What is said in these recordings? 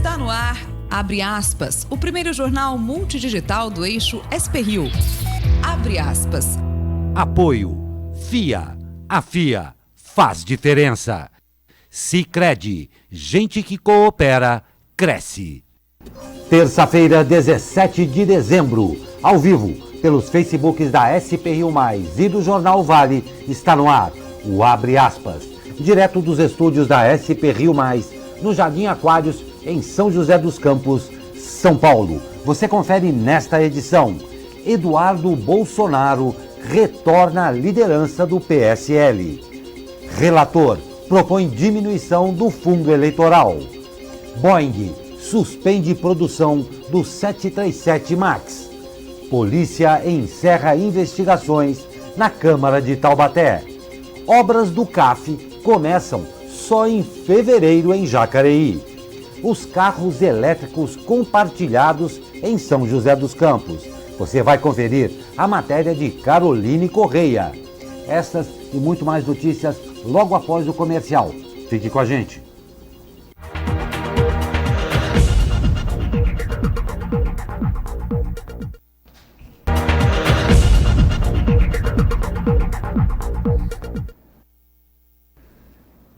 Está no ar, abre aspas, o primeiro jornal multidigital do eixo SP-Rio. Abre aspas. Apoio. FIA. A FIA faz diferença. Sicredi. Gente que coopera, cresce. Terça-feira, 17 de dezembro. Ao vivo, pelos Facebooks da SP-Rio Mais e do Jornal Vale, está no ar o Abre Aspas. Direto dos estúdios da SP-Rio Mais, no Jardim Aquários, em São José dos Campos, São Paulo. Você confere nesta edição. Eduardo Bolsonaro retorna à liderança do PSL. Relator propõe diminuição do fundo eleitoral. Boeing suspende produção do 737 MAX. Polícia encerra investigações na Câmara de Taubaté. Obras do CAF começam só em fevereiro em Jacareí. Os carros elétricos compartilhados em São José dos Campos. Você vai conferir a matéria de Caroline Correia. Essas e muito mais notícias logo após o comercial. Fique com a gente.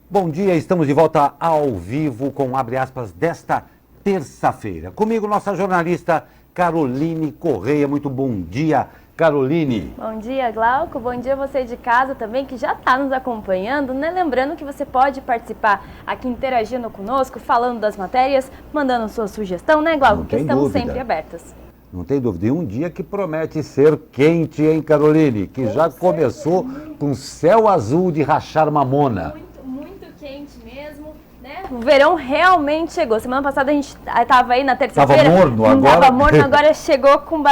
Bom dia, estamos de volta ao vivo com Abre Aspas desta terça-feira. Comigo, nossa jornalista Caroline Correia. Muito bom dia, Caroline. Bom dia, Glauco. Bom dia você de casa também, que já está nos acompanhando, né? Lembrando que você pode participar aqui interagindo conosco, falando das matérias, mandando sua sugestão, né, Glauco? Que estamos sempre abertas. Não tem dúvida. E um dia que promete ser quente, hein, Caroline? Que já começou com céu azul de rachar mamona. Muito quente mesmo, né? O verão realmente chegou. Semana passada a gente estava aí na terça-feira. Estava morno agora. Estava morno, agora chegou com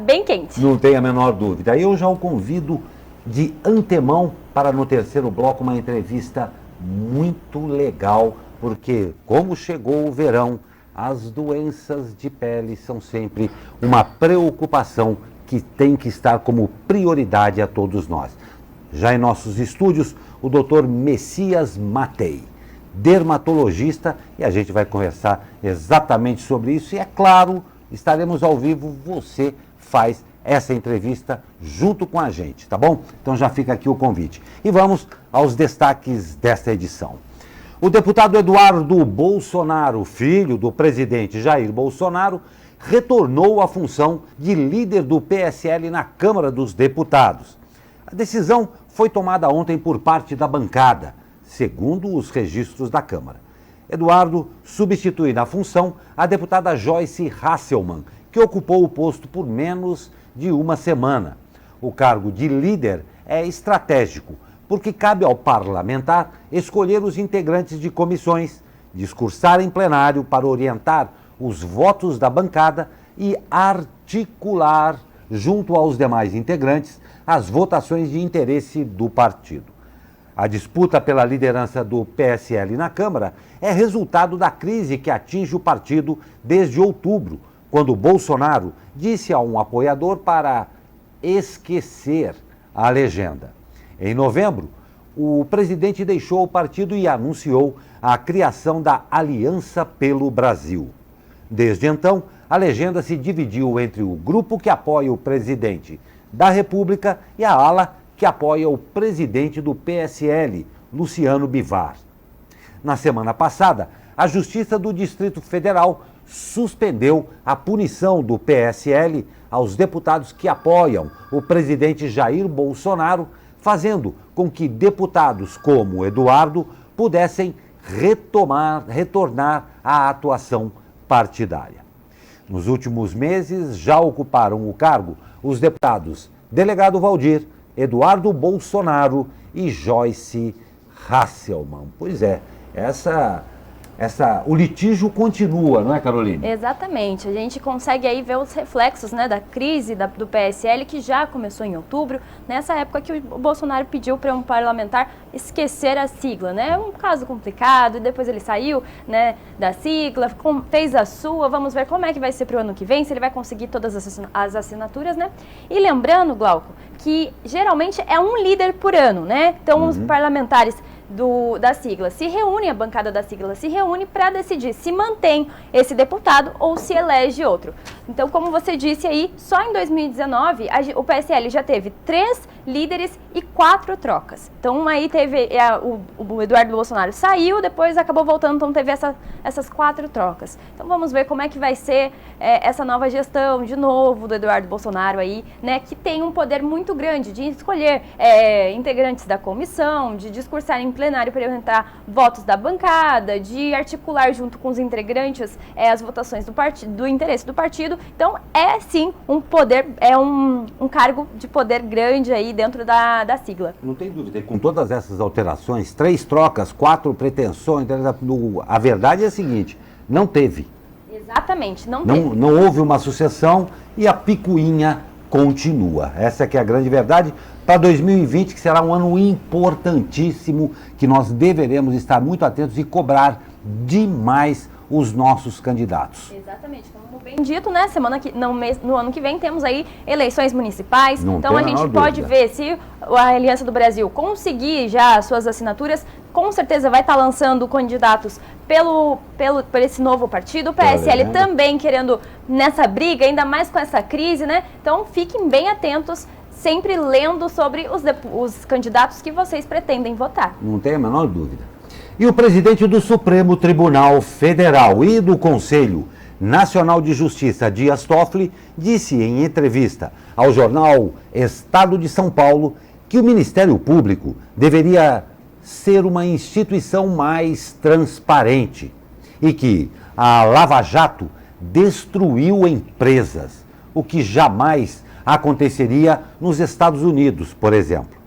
bem quente. Não tem a menor dúvida. Eu já o convido de antemão para no terceiro bloco uma entrevista muito legal, porque como chegou o verão, as doenças de pele são sempre uma preocupação que tem que estar como prioridade a todos nós. Já em nossos estúdios, o Dr. Messias Matei, dermatologista, e a gente vai conversar exatamente sobre isso. E é claro, estaremos ao vivo, você faz essa entrevista junto com a gente, tá bom? Então já fica aqui o convite. E vamos aos destaques desta edição. O deputado Eduardo Bolsonaro, filho do presidente Jair Bolsonaro, retornou à função de líder do PSL na Câmara dos Deputados. A decisão foi tomada ontem por parte da bancada, segundo os registros da Câmara. Eduardo substitui na função a deputada Joyce Hasselmann, que ocupou o posto por menos de uma semana. O cargo de líder é estratégico, porque cabe ao parlamentar escolher os integrantes de comissões, discursar em plenário para orientar os votos da bancada e articular, junto aos demais integrantes, as votações de interesse do partido. A disputa pela liderança do PSL na Câmara é resultado da crise que atinge o partido desde outubro, quando Bolsonaro disse a um apoiador para esquecer a legenda. Em novembro, o presidente deixou o partido e anunciou a criação da Aliança pelo Brasil. Desde então, a legenda se dividiu entre o grupo que apoia o presidente da República e a ala que apoia o presidente do PSL, Luciano Bivar. Na semana passada, a Justiça do Distrito Federal suspendeu a punição do PSL aos deputados que apoiam o presidente Jair Bolsonaro, fazendo com que deputados como Eduardo pudessem retornar à atuação partidária. Nos últimos meses, já ocuparam o cargo os deputados Delegado Valdir, Eduardo Bolsonaro e Joyce Hasselmann. Pois é, o litígio continua, não é, Caroline? Exatamente. A gente consegue aí ver os reflexos, né, da crise do PSL, que já começou em outubro, nessa época que o Bolsonaro pediu para um parlamentar esquecer a sigla, né? É um caso complicado, e depois ele saiu, né, da sigla, fez a sua. Vamos ver como é que vai ser para o ano que vem, se ele vai conseguir todas as assinaturas, né? E lembrando, Glauco, que geralmente é um líder por ano, né? Então os parlamentares da sigla se reúne, a bancada da sigla se reúne para decidir se mantém esse deputado ou se elege outro. Então, como você disse aí, só em 2019 o PSL já teve 3 líderes e 4 trocas. Então, aí teve o Eduardo Bolsonaro saiu, depois acabou voltando, então teve essas 4 trocas. Então, vamos ver como é que vai ser essa nova gestão, de novo, do Eduardo Bolsonaro aí, né, que tem um poder muito grande de escolher integrantes da comissão, de discursar em plenário para orientar votos da bancada, de articular junto com os integrantes as votações do interesse do partido. Então, é sim um poder, um cargo de poder grande aí dentro da sigla. Não tem dúvida, e com todas essas alterações, 3 trocas, 4 pretensões, a verdade é a seguinte, não teve. Exatamente, não teve. Não houve uma sucessão e a picuinha continua. Essa que é a grande verdade para 2020, que será um ano importantíssimo, que nós deveremos estar muito atentos e cobrar demais os nossos candidatos. Exatamente, como bem dito, né? No ano que vem temos aí eleições municipais, então a gente pode ver se a Aliança do Brasil conseguir já as suas assinaturas, com certeza vai estar lançando candidatos por esse novo partido, o PSL também querendo nessa briga, ainda mais com essa crise, né? Então fiquem bem atentos, sempre lendo sobre os candidatos que vocês pretendem votar. Não tem a menor dúvida. E o presidente do Supremo Tribunal Federal e do Conselho Nacional de Justiça, Dias Toffoli, disse em entrevista ao jornal Estado de São Paulo que o Ministério Público deveria ser uma instituição mais transparente e que a Lava Jato destruiu empresas, o que jamais aconteceria nos Estados Unidos, por exemplo.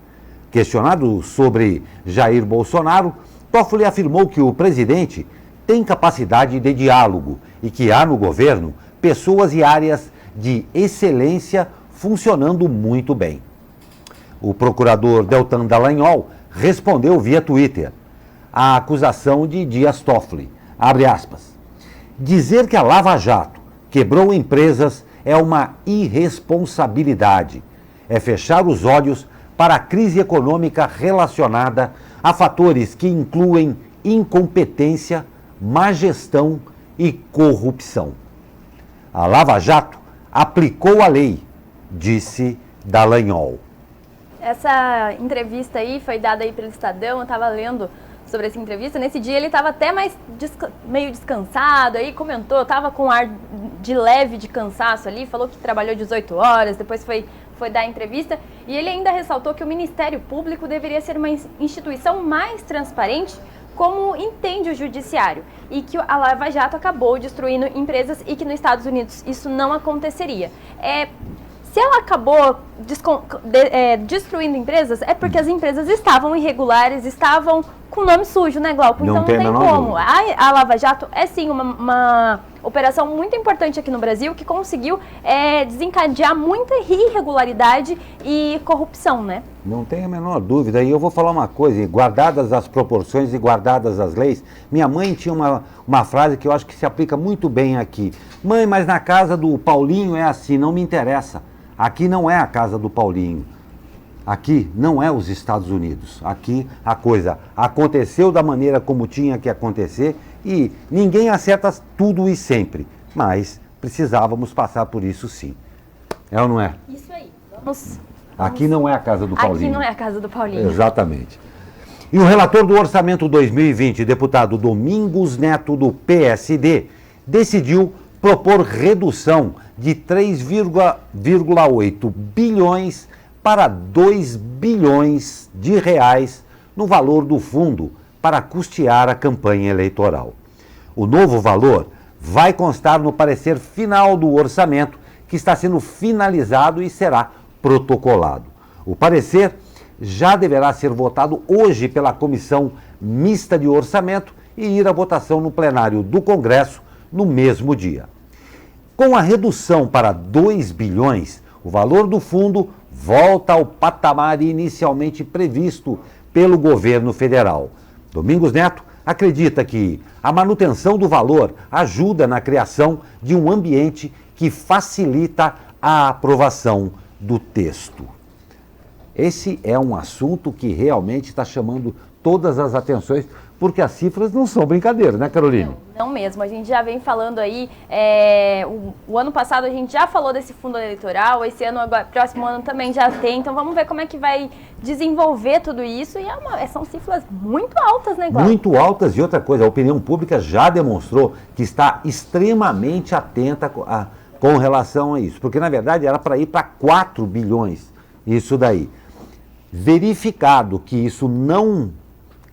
Questionado sobre Jair Bolsonaro, Toffoli afirmou que o presidente tem capacidade de diálogo e que há no governo pessoas e áreas de excelência funcionando muito bem. O procurador Deltan Dallagnol respondeu via Twitter à acusação de Dias Toffoli, abre aspas, dizer que a Lava Jato quebrou empresas é uma irresponsabilidade, é fechar os olhos para a crise econômica relacionada a fatores que incluem incompetência, má gestão e corrupção. A Lava Jato aplicou a lei, disse Dallagnol. Essa entrevista aí foi dada aí pelo Estadão, eu estava lendo sobre essa entrevista. Nesse dia ele estava até meio descansado, aí comentou, estava com ar de leve de cansaço ali, falou que trabalhou 18 horas, depois foi dar a entrevista, e ele ainda ressaltou que o Ministério Público deveria ser uma instituição mais transparente, como entende o judiciário, e que a Lava Jato acabou destruindo empresas e que nos Estados Unidos isso não aconteceria. Se ela acabou destruindo empresas, é porque as empresas estavam irregulares, estavam com nome sujo, né, Glauco? Então não tem como. A Lava Jato é sim uma operação muito importante aqui no Brasil, que conseguiu desencadear muita irregularidade e corrupção, né? Não tem a menor dúvida. E eu vou falar uma coisa, guardadas as proporções e guardadas as leis, minha mãe tinha uma frase que eu acho que se aplica muito bem aqui. Mãe, mas na casa do Paulinho é assim, não me interessa. Aqui não é a casa do Paulinho. Aqui não é os Estados Unidos. Aqui a coisa aconteceu da maneira como tinha que acontecer e ninguém acerta tudo e sempre. Mas precisávamos passar por isso sim. É ou não é? Isso aí. Vamos. Aqui não é a casa do Paulinho. Aqui não é a casa do Paulinho. Exatamente. E o relator do Orçamento 2020, deputado Domingos Neto, do PSD, decidiu propor redução de 3,8 bilhões para 2 bilhões de reais no valor do fundo para custear a campanha eleitoral. O novo valor vai constar no parecer final do orçamento, que está sendo finalizado e será protocolado. O parecer já deverá ser votado hoje pela Comissão Mista de Orçamento e ir à votação no plenário do Congresso no mesmo dia. Com a redução para 2 bilhões, o valor do fundo volta ao patamar inicialmente previsto pelo governo federal. Domingos Neto acredita que a manutenção do valor ajuda na criação de um ambiente que facilita a aprovação do texto. Esse é um assunto que realmente está chamando todas as atenções, porque as cifras não são brincadeira, né, Caroline? Não mesmo, a gente já vem falando aí, o ano passado a gente já falou desse fundo eleitoral, esse ano, agora, próximo ano também já tem, então vamos ver como é que vai desenvolver tudo isso, e são cifras muito altas, né, Glauco? Muito altas, e outra coisa, a opinião pública já demonstrou que está extremamente atenta com relação a isso, porque na verdade era para ir para 4 bilhões, isso daí. Verificado que isso não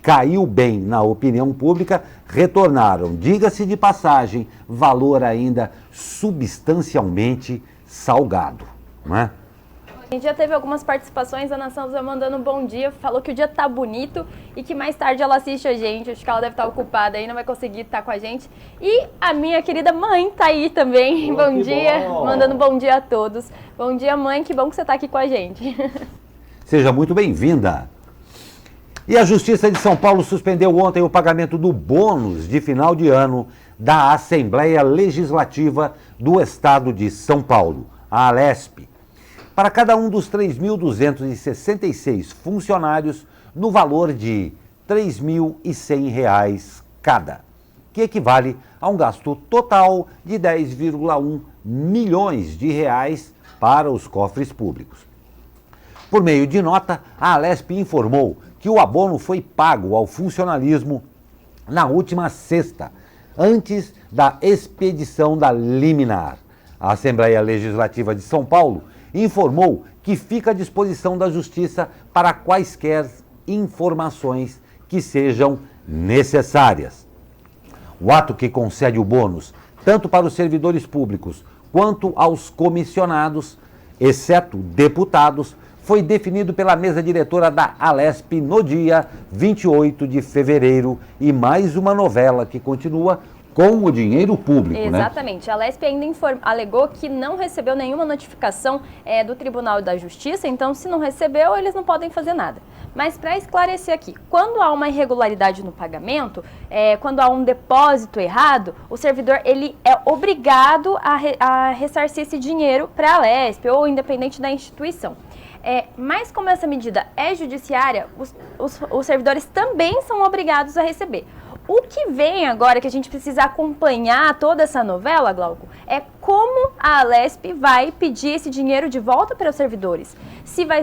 caiu bem na opinião pública, retornaram, diga-se de passagem, valor ainda substancialmente salgado, não é? A gente já teve algumas participações, a Ana Santos vai mandando um bom dia, falou que o dia tá bonito e que mais tarde ela assiste a gente, acho que ela deve estar ocupada aí, não vai conseguir estar com a gente. E a minha querida mãe tá aí também, bom dia, mandando um bom dia a todos. Bom dia, mãe, que bom que você tá aqui com a gente. Seja muito bem-vinda. E a Justiça de São Paulo suspendeu ontem o pagamento do bônus de final de ano da Assembleia Legislativa do Estado de São Paulo, a Alesp, para cada um dos 3.266 funcionários no valor de R$ 3.100 cada, que equivale a um gasto total de 10,1 milhões de reais para os cofres públicos. Por meio de nota, a Alesp informou que o abono foi pago ao funcionalismo na última sexta, antes da expedição da liminar. A Assembleia Legislativa de São Paulo informou que fica à disposição da Justiça para quaisquer informações que sejam necessárias. O ato que concede o bônus, tanto para os servidores públicos quanto aos comissionados, exceto deputados, foi definido pela mesa diretora da Alesp no dia 28 de fevereiro e mais uma novela que continua com o dinheiro público, Exatamente. Né? A Alesp ainda alegou que não recebeu nenhuma notificação do Tribunal da Justiça, então se não recebeu, eles não podem fazer nada. Mas para esclarecer aqui, quando há uma irregularidade no pagamento, quando há um depósito errado, o servidor ele é obrigado a ressarcir esse dinheiro para a Alesp ou independente da instituição. Mas como essa medida é judiciária, os servidores também são obrigados a receber. O que vem agora, que a gente precisa acompanhar toda essa novela, Glauco, é como a Alesp vai pedir esse dinheiro de volta para os servidores. Se vai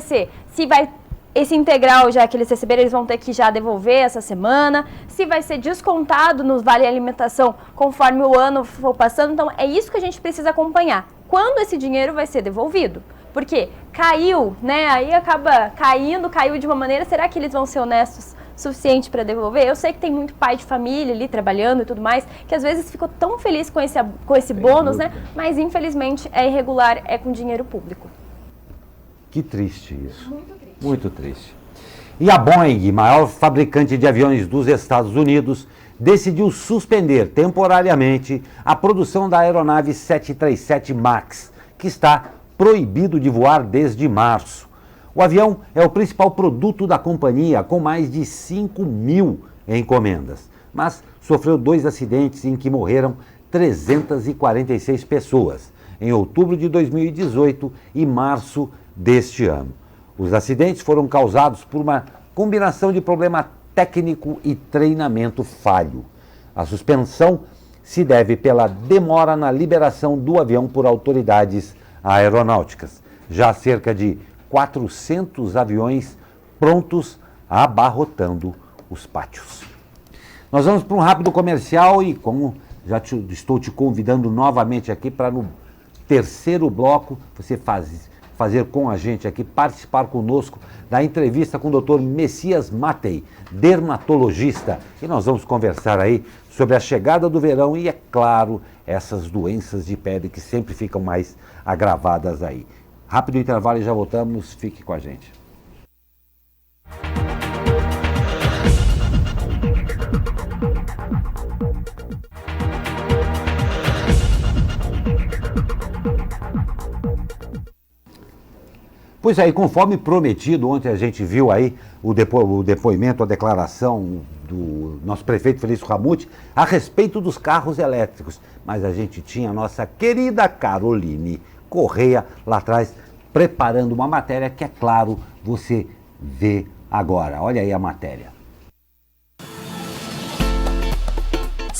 esse integral já que eles receberam, eles vão ter que já devolver essa semana, se vai ser descontado no Vale Alimentação conforme o ano for passando. Então é isso que a gente precisa acompanhar. Quando esse dinheiro vai ser devolvido? Porque caiu, né? Aí acaba caiu de uma maneira, será que eles vão ser honestos suficiente para devolver? Eu sei que tem muito pai de família ali trabalhando e tudo mais, que às vezes ficou tão feliz com esse bônus, né? Mas infelizmente é irregular, é com dinheiro público. Que triste isso. Muito triste. Muito triste. E a Boeing, maior fabricante de aviões dos Estados Unidos, decidiu suspender temporariamente a produção da aeronave 737 MAX, que está proibido de voar desde março. O avião é o principal produto da companhia, com mais de 5.000 encomendas, mas sofreu 2 acidentes em que morreram 346 pessoas, em outubro de 2018 e março deste ano. Os acidentes foram causados por uma combinação de problema técnico e treinamento falho. A suspensão se deve pela demora na liberação do avião por autoridades aeronáuticas. Já cerca de 400 aviões prontos abarrotando os pátios. Nós vamos para um rápido comercial e, como já estou te convidando novamente aqui para no terceiro bloco, você fazer com a gente aqui, participar conosco da entrevista com o Dr. Messias Matei, dermatologista. E nós vamos conversar aí sobre a chegada do verão e, é claro, essas doenças de pele que sempre ficam mais agravadas aí. Rápido intervalo e já voltamos, fique com a gente. Pois aí, conforme prometido, ontem a gente viu aí o depoimento, a declaração do nosso prefeito Felício Ramute a respeito dos carros elétricos. Mas a gente tinha a nossa querida Caroline Correia lá atrás, preparando uma matéria que, é claro, você vê agora. Olha aí a matéria.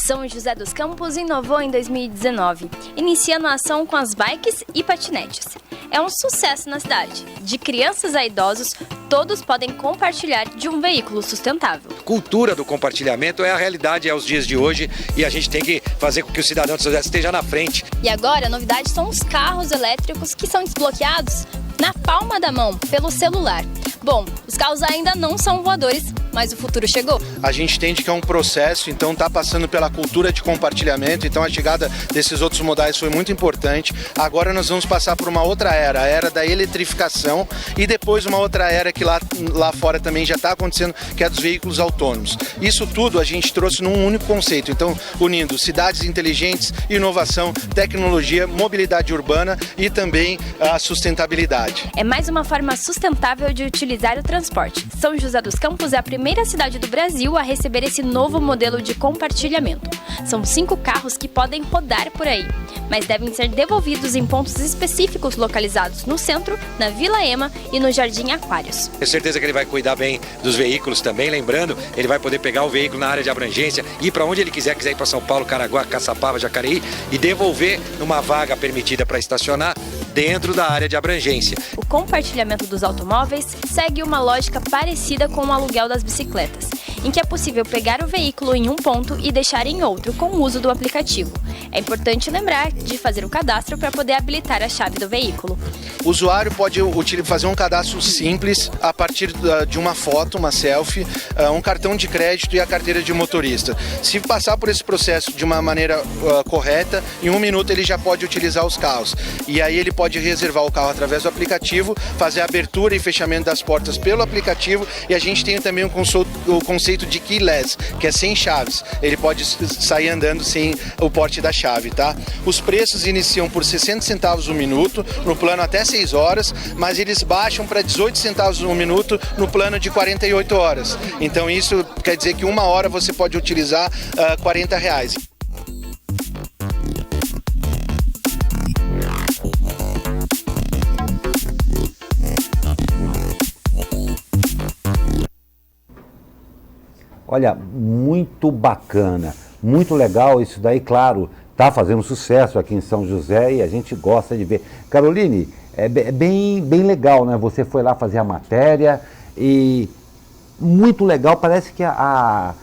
São José dos Campos inovou em 2019, iniciando a ação com as bikes e patinetes. É um sucesso na cidade. De crianças a idosos, todos podem compartilhar de um veículo sustentável. Cultura do compartilhamento é a realidade aos dias de hoje e a gente tem que fazer com que o cidadão de São José esteja na frente. E agora a novidade são os carros elétricos que são desbloqueados na palma da mão, pelo celular. Bom, os carros ainda não são voadores, mas o futuro chegou. A gente entende que é um processo, então está passando pela cultura de compartilhamento, então a chegada desses outros modais foi muito importante. Agora nós vamos passar por uma outra era, a era da eletrificação, e depois uma outra era que lá fora também já está acontecendo, que é dos veículos autônomos. Isso tudo a gente trouxe num único conceito, então unindo cidades inteligentes, inovação, tecnologia, mobilidade urbana e também a sustentabilidade. É mais uma forma sustentável de utilizar o transporte. São José dos Campos é a primeira cidade do Brasil a receber esse novo modelo de compartilhamento. São 5 carros que podem rodar por aí, mas devem ser devolvidos em pontos específicos localizados no centro, na Vila Ema e no Jardim Aquários. Tenho certeza que ele vai cuidar bem dos veículos também, lembrando, ele vai poder pegar o veículo na área de abrangência, ir para onde ele quiser ir para São Paulo, Caraguá, Caçapava, Jacareí, e devolver numa vaga permitida para estacionar dentro da área de abrangência. O compartilhamento dos automóveis segue uma lógica parecida com o aluguel das bicicletas, em que é possível pegar o veículo em um ponto e deixar em outro com o uso do aplicativo. É importante lembrar de fazer o cadastro para poder habilitar a chave do veículo. O usuário pode fazer um cadastro simples a partir de uma foto, uma selfie, um cartão de crédito e a carteira de motorista. Se passar por esse processo de uma maneira correta, em 1 minuto ele já pode utilizar os carros. E aí ele pode reservar o carro através do aplicativo, fazer a abertura e fechamento das portas pelo aplicativo, e a gente tem também o conceito de keyless, que é sem chaves. Ele pode sair andando sem o porte da chave, tá? Os preços iniciam por 60 centavos o minuto, no plano até 6 horas, mas eles baixam para 18 centavos o minuto no plano de 48 horas. Então isso quer dizer que 1 hora você pode utilizar R$40. Olha, muito bacana, muito legal isso daí, claro, está fazendo sucesso aqui em São José e a gente gosta de ver. Caroline, é bem legal, né? Você foi lá fazer a matéria e muito legal, parece que a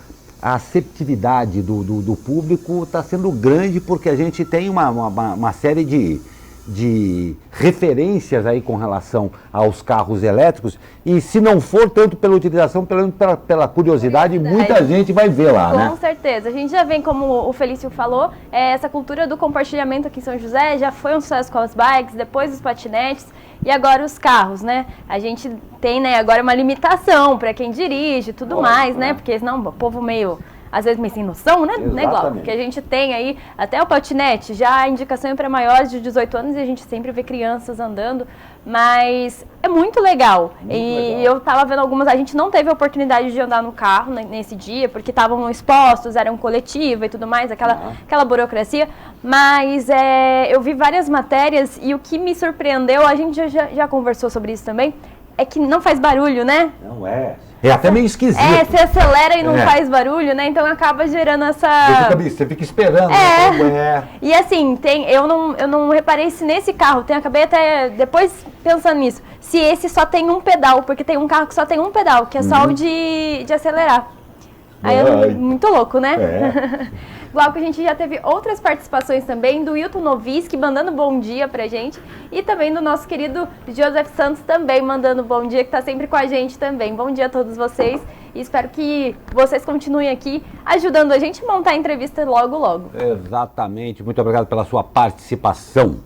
aceptividade do público está sendo grande, porque a gente tem uma série de referências aí com relação aos carros elétricos, e se não for tanto pela utilização, pela curiosidade, muita gente vai ver lá, né? Com certeza. A gente já vem, como o Felício falou, essa cultura do compartilhamento aqui em São José já foi um sucesso com as bikes, depois os patinetes e agora os carros, né? A gente tem, né, agora uma limitação para quem dirige e tudo mais, né? Porque senão o povo meio... às vezes meio sem noção, né, Glauco? Porque a gente tem aí até o patinete, já a indicação é para maiores de 18 anos e a gente sempre vê crianças andando, mas é muito legal. Eu tava vendo algumas, a gente não teve a oportunidade de andar no carro nesse dia, porque estavam expostos, eram coletiva e tudo mais, aquela burocracia, mas eu vi várias matérias e o que me surpreendeu, a gente já conversou sobre isso também, é que não faz barulho, né? Não é. É até meio esquisito. Você acelera e não faz barulho, né? Então acaba gerando essa... Você fica esperando. E assim, eu não reparei se nesse carro, acabei até depois pensando nisso, se esse só tem um pedal, porque tem um carro que só tem um pedal, que é só o de acelerar. Aí muito louco, né? Glauco, a gente já teve outras participações também, do Wilton Noviski mandando bom dia pra gente, e também do nosso querido Joseph Santos também mandando bom dia, que tá sempre com a gente também. Bom dia a todos vocês, e espero que vocês continuem aqui ajudando a gente a montar a entrevista logo, logo. Exatamente, muito obrigado pela sua participação.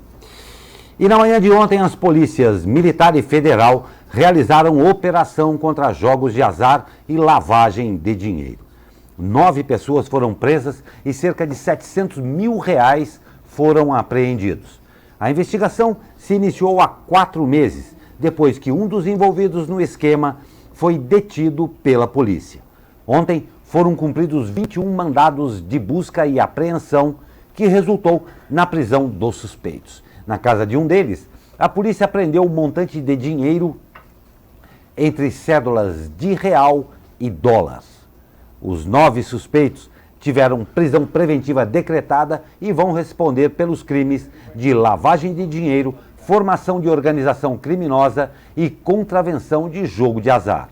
E na manhã de ontem, as polícias militar e federal realizaram operação contra jogos de azar e lavagem de dinheiro. 9 pessoas foram presas e cerca de R$700 mil foram apreendidos. A investigação se iniciou há 4 meses, depois que um dos envolvidos no esquema foi detido pela polícia. Ontem foram cumpridos 21 mandados de busca e apreensão, que resultou na prisão dos suspeitos. Na casa de um deles, a polícia apreendeu um montante de dinheiro entre cédulas de real e dólar. Os 9 suspeitos tiveram prisão preventiva decretada e vão responder pelos crimes de lavagem de dinheiro, formação de organização criminosa e contravenção de jogo de azar.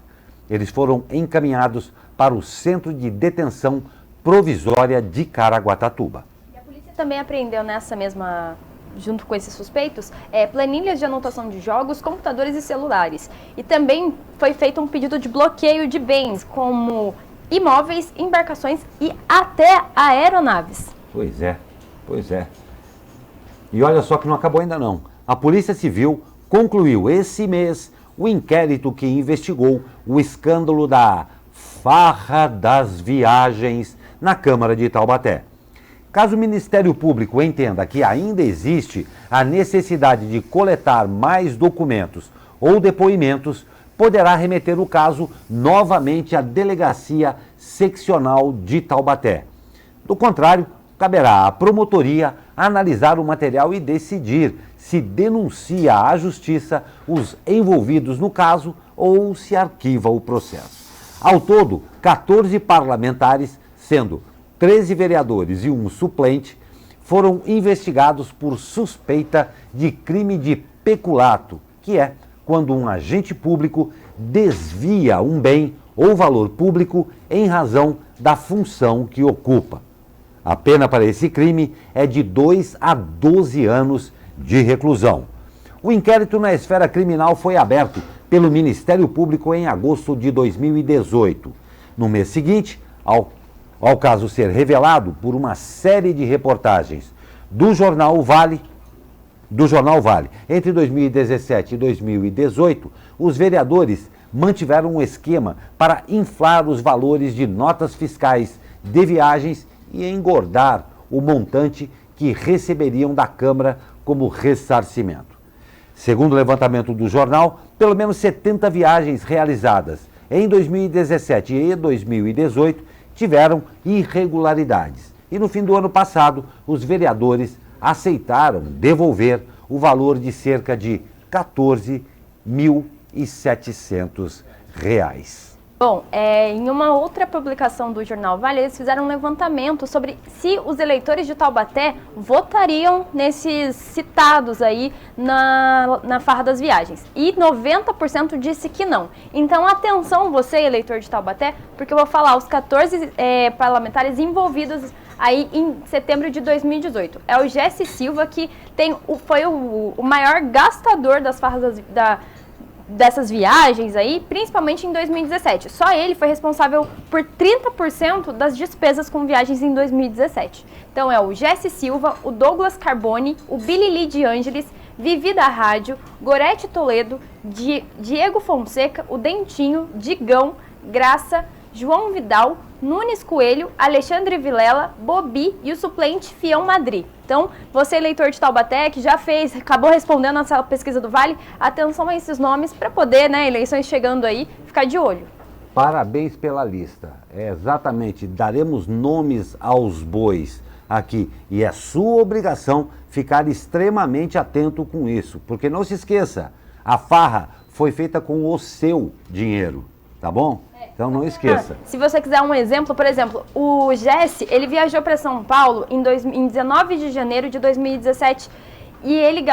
Eles foram encaminhados para o Centro de Detenção Provisória de Caraguatatuba. E a polícia também apreendeu nessa mesma, junto com esses suspeitos, planilhas de anotação de jogos, computadores e celulares. E também foi feito um pedido de bloqueio de bens, como imóveis, embarcações e até aeronaves. Pois é. E olha só que não acabou ainda não. A Polícia Civil concluiu esse mês o inquérito que investigou o escândalo da farra das viagens na Câmara de Taubaté. Caso o Ministério Público entenda que ainda existe a necessidade de coletar mais documentos ou depoimentos, poderá remeter o caso novamente à Delegacia Seccional de Taubaté. Do contrário, caberá à promotoria analisar o material e decidir se denuncia à Justiça os envolvidos no caso ou se arquiva o processo. Ao todo, 14 parlamentares, sendo 13 vereadores e um suplente, foram investigados por suspeita de crime de peculato, que é quando um agente público desvia um bem ou valor público em razão da função que ocupa. A pena para esse crime é de 2 a 12 anos de reclusão. O inquérito na esfera criminal foi aberto pelo Ministério Público em agosto de 2018. No mês seguinte, ao caso ser revelado por uma série de reportagens do Jornal Vale, entre 2017 e 2018, os vereadores mantiveram um esquema para inflar os valores de notas fiscais de viagens e engordar o montante que receberiam da Câmara como ressarcimento. Segundo o levantamento do jornal, pelo menos 70 viagens realizadas em 2017 e 2018 tiveram irregularidades. E no fim do ano passado, os vereadores aceitaram devolver o valor de cerca de R$ 14.700. Bom, em uma outra publicação do Jornal Vale, eles fizeram um levantamento sobre se os eleitores de Taubaté votariam nesses citados aí na farra das viagens. E 90% disse que não. Então, atenção você, eleitor de Taubaté, porque eu vou falar os 14 parlamentares envolvidos aí em setembro de 2018. É o Jesse Silva, que foi o maior gastador das farras dessas viagens aí, principalmente em 2017. Só ele foi responsável por 30% das despesas com viagens em 2017. Então é o Jesse Silva, o Douglas Carboni, o Billy Lee de Ângeles, Vivi da Rádio, Gorete Toledo, Diego Fonseca, o Dentinho, Digão, Graça, João Vidal, Nunes Coelho, Alexandre Vilela, Bobi e o suplente Fião Madri. Então, você eleitor de Taubaté, que já acabou respondendo essa pesquisa do Vale, atenção a esses nomes para poder, eleições chegando aí, ficar de olho. Parabéns pela lista. Exatamente, daremos nomes aos bois aqui. E é sua obrigação ficar extremamente atento com isso. Porque não se esqueça, a farra foi feita com o seu dinheiro, tá bom? Então não esqueça. Se você quiser um exemplo, por exemplo, o Jesse, ele viajou para São Paulo em 19 de janeiro de 2017 e ele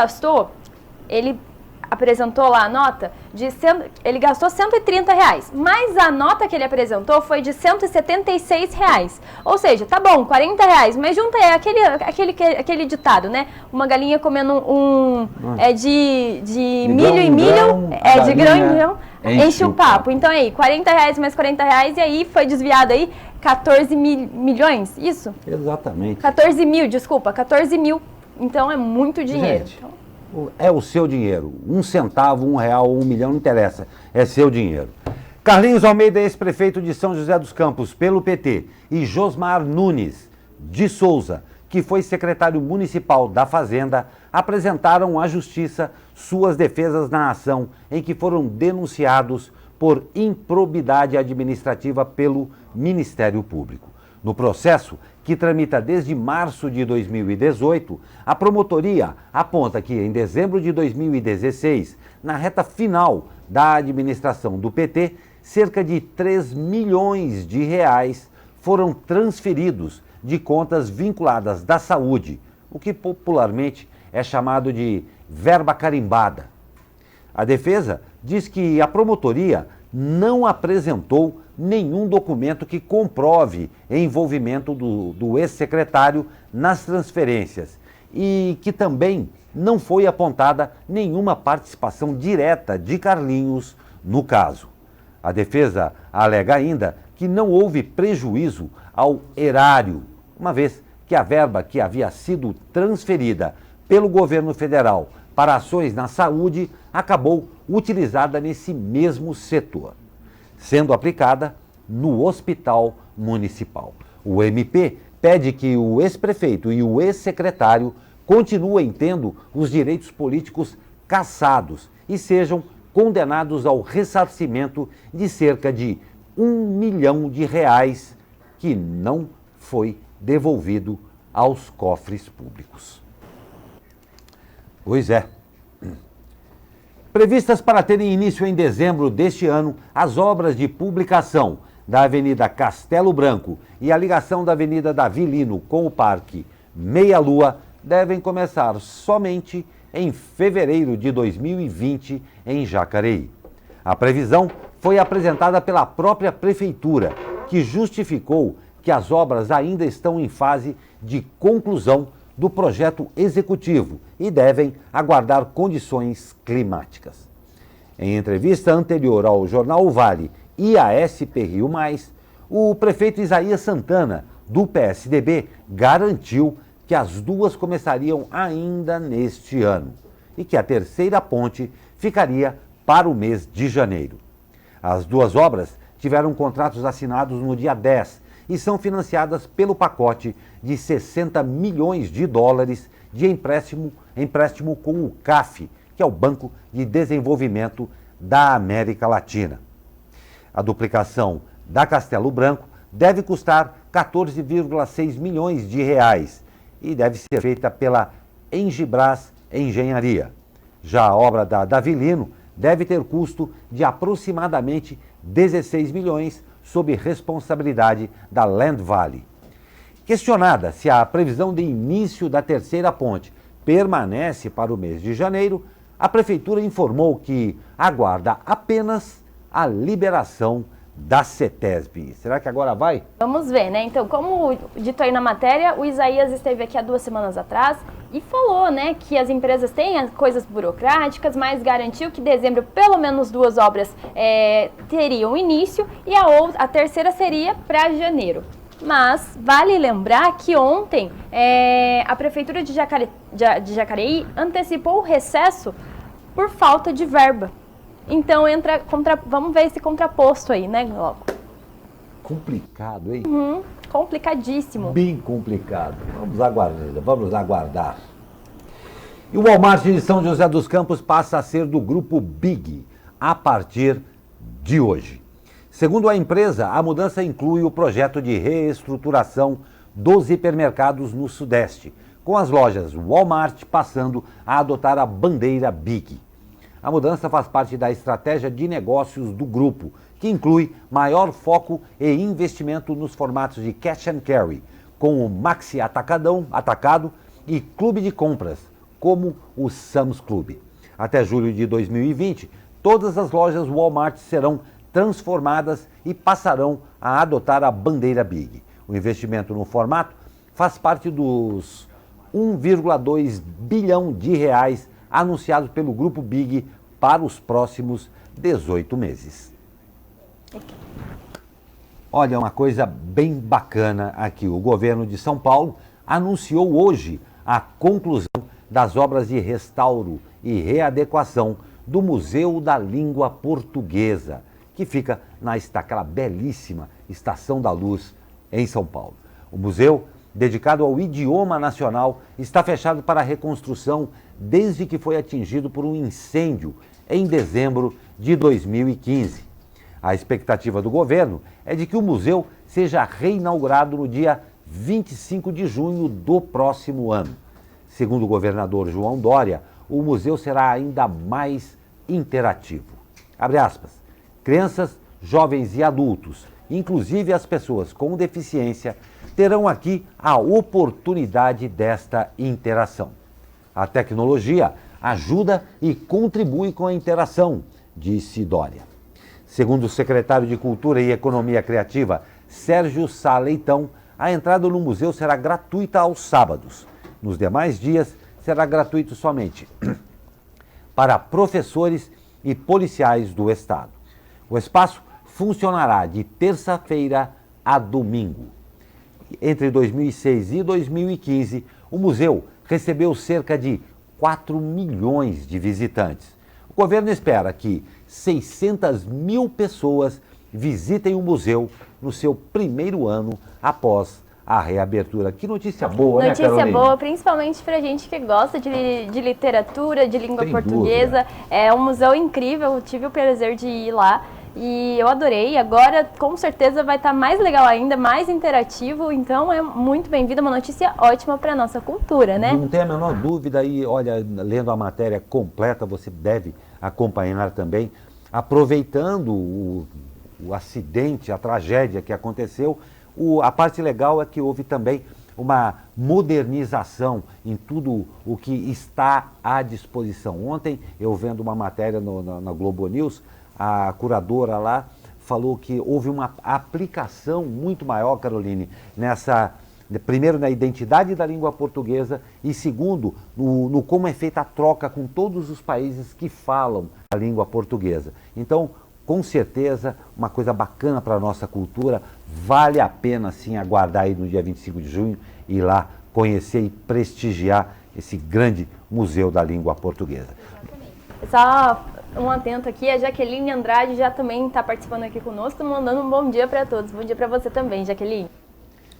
apresentou lá a nota ele gastou R$130, mas a nota que ele apresentou foi de R$176. Ou seja, tá bom, R$40, mas junta aquele ditado, né? Uma galinha comendo de milho em milho, de grão em grão, enche o papo. Então aí, R$40 mais R$40 e aí foi desviado aí 14 milhões, isso? Exatamente. 14 mil. Então é muito dinheiro. Gente, é o seu dinheiro. 1 centavo, R$1, 1 milhão, não interessa. É seu dinheiro. Carlinhos Almeida, ex-prefeito de São José dos Campos, pelo PT, e Josmar Nunes de Souza, que foi secretário municipal da Fazenda, apresentaram à Justiça suas defesas na ação em que foram denunciados por improbidade administrativa pelo Ministério Público. No processo, que tramita desde março de 2018, a promotoria aponta que em dezembro de 2016, na reta final da administração do PT, cerca de R$3 milhões foram transferidos de contas vinculadas da saúde, o que popularmente é chamado de verba carimbada. A defesa diz que a promotoria não apresentou nenhum documento que comprove o envolvimento do ex-secretário nas transferências e que também não foi apontada nenhuma participação direta de Carlinhos no caso. A defesa alega ainda que não houve prejuízo ao erário, uma vez que a verba que havia sido transferida pelo governo federal para ações na saúde acabou utilizada nesse mesmo setor, sendo aplicada no hospital municipal. O MP pede que o ex-prefeito e o ex-secretário continuem tendo os direitos políticos cassados e sejam condenados ao ressarcimento de cerca de R$ 1 milhão que não foi devolvido aos cofres públicos. Pois é. Previstas para terem início em dezembro deste ano, as obras de publicação da Avenida Castelo Branco e a ligação da Avenida Davi Lino com o Parque Meia Lua devem começar somente em fevereiro de 2020 em Jacareí. A previsão foi apresentada pela própria Prefeitura, que justificou que as obras ainda estão em fase de conclusão do projeto executivo e devem aguardar condições climáticas. Em entrevista anterior ao jornal O Vale e à SP Rio+, o prefeito Isaías Santana, do PSDB, garantiu que as duas começariam ainda neste ano e que a terceira ponte ficaria para o mês de janeiro. As duas obras tiveram contratos assinados no dia 10 e são financiadas pelo pacote de 60 milhões de dólares de empréstimo com o CAF, que é o Banco de Desenvolvimento da América Latina. A duplicação da Castelo Branco deve custar 14,6 milhões de reais e deve ser feita pela Engibras Engenharia. Já a obra da Davi Lino deve ter custo de aproximadamente 16 milhões sob responsabilidade da Land Valley. Questionada se a previsão de início da terceira ponte permanece para o mês de janeiro, a Prefeitura informou que aguarda apenas a liberação da CETESB. Será que agora vai? Vamos ver, né? Então, como dito aí na matéria, o Isaías esteve aqui há 2 semanas atrás e falou, né, que as empresas têm coisas burocráticas, mas garantiu que em dezembro pelo menos 2 obras teriam início e a terceira seria para janeiro. Mas vale lembrar que ontem a Prefeitura de Jacareí antecipou o recesso por falta de verba. Então vamos ver esse contraposto aí, né, Globo? Complicado, hein? Complicadíssimo. Bem complicado. Vamos aguardar. E o Walmart de São José dos Campos passa a ser do grupo Big a partir de hoje. Segundo a empresa, a mudança inclui o projeto de reestruturação dos hipermercados no Sudeste, com as lojas Walmart passando a adotar a bandeira Big. A mudança faz parte da estratégia de negócios do grupo, que inclui maior foco e investimento nos formatos de cash and carry, com o Maxi Atacado e Clube de Compras, como o Sam's Club. Até julho de 2020, todas as lojas Walmart serão transformadas e passarão a adotar a bandeira Big. O investimento no formato faz parte dos 1,2 bilhão de reais anunciado pelo Grupo Big para os próximos 18 meses. Olha, uma coisa bem bacana aqui. O governo de São Paulo anunciou hoje a conclusão das obras de restauro e readequação do Museu da Língua Portuguesa, que fica naquela belíssima Estação da Luz, em São Paulo. O museu, dedicado ao idioma nacional, está fechado para reconstrução desde que foi atingido por um incêndio em dezembro de 2015. A expectativa do governo é de que o museu seja reinaugurado no dia 25 de junho do próximo ano. Segundo o governador João Dória, o museu será ainda mais interativo. Abre aspas. Crianças, jovens e adultos inclusive as pessoas com deficiência, terão aqui a oportunidade desta interação. A tecnologia ajuda e contribui com a interação, disse Dória. Segundo o secretário de Cultura e Economia Criativa, Sérgio Sá Leitão, a entrada no museu será gratuita aos sábados. Nos demais dias, será gratuito somente para professores e policiais do Estado. O espaço funcionará de terça-feira a domingo. Entre 2006 e 2015, o museu recebeu cerca de 4 milhões de visitantes. O governo espera que 600 mil pessoas visitem o museu no seu primeiro ano após a reabertura. Que notícia boa, né, Carolina? Notícia boa, principalmente pra gente que gosta de literatura, de língua portuguesa. É um museu incrível, eu tive o prazer de ir lá e eu adorei. Agora, com certeza, vai estar mais legal ainda, mais interativo. Então, é muito bem-vindo, uma notícia ótima para nossa cultura, né? Não tem a menor dúvida. E, olha, lendo a matéria completa, você deve acompanhar também, aproveitando o acidente, a tragédia que aconteceu. A parte legal é que houve também uma modernização em tudo o que está à disposição. Ontem, eu vendo uma matéria na Globo News, a curadora lá falou que houve uma aplicação muito maior, Caroline, primeiro na identidade da língua portuguesa e segundo, no como é feita a troca com todos os países que falam a língua portuguesa. Então, com certeza, uma coisa bacana para a nossa cultura, vale a pena sim aguardar aí no dia 25 de junho e ir lá conhecer e prestigiar esse grande museu da língua portuguesa. Só um atento aqui, a Jaqueline Andrade já também está participando aqui conosco, mandando um bom dia para todos. Bom dia para você também, Jaqueline.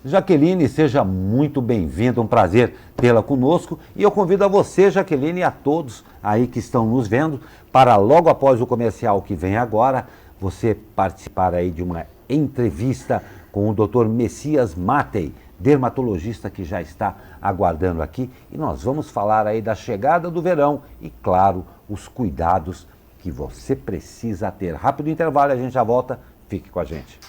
Jaqueline, seja muito bem-vinda, um prazer tê-la conosco. E eu convido a você, Jaqueline, e a todos aí que estão nos vendo, para logo após o comercial que vem agora, você participar aí de uma entrevista com o Dr. Messias Matei, dermatologista que já está aguardando aqui. E nós vamos falar aí da chegada do verão e, claro, os cuidados que você precisa ter. Rápido intervalo, a gente já volta. Fique com a gente.